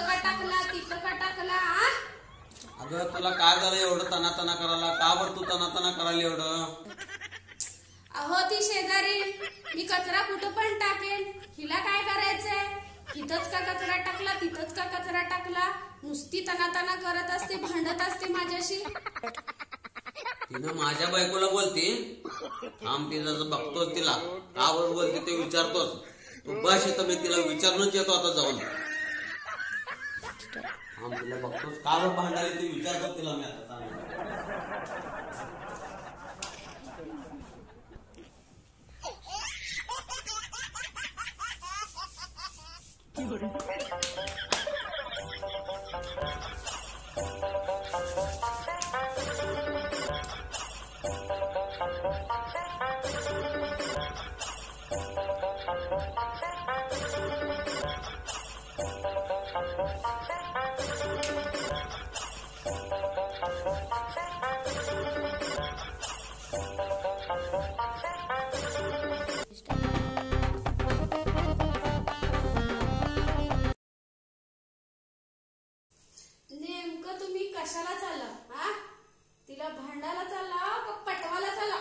का टाकला तिथं का टाकला? अगं तुला काय झालं एवढं तना करायला? का बरं तू तना करायला एवढं? अहो ती शेजारी मी कचरा कुठं पण टाकेन, हिला काय करायचंय? इथंच का कचरा टाकला तिथंच का कचरा टाकला, नुसती तना करत असते, भांडत असते माझ्याशी. तिनं माझ्या बायकोला बोलते, थांब तिचं बघतोच, तिला का बरं बोलते ते विचारतोच. तू बस येतं, मी तिला विचारूनच येतो आता जाऊन. थांब तिला बघतोच, का बरं भांडायला ते विचारतो तिला मी आता. नेमकं तुम्ही कशाला चालला? हा, तिला भांडायला चालला का पटवायला चालला?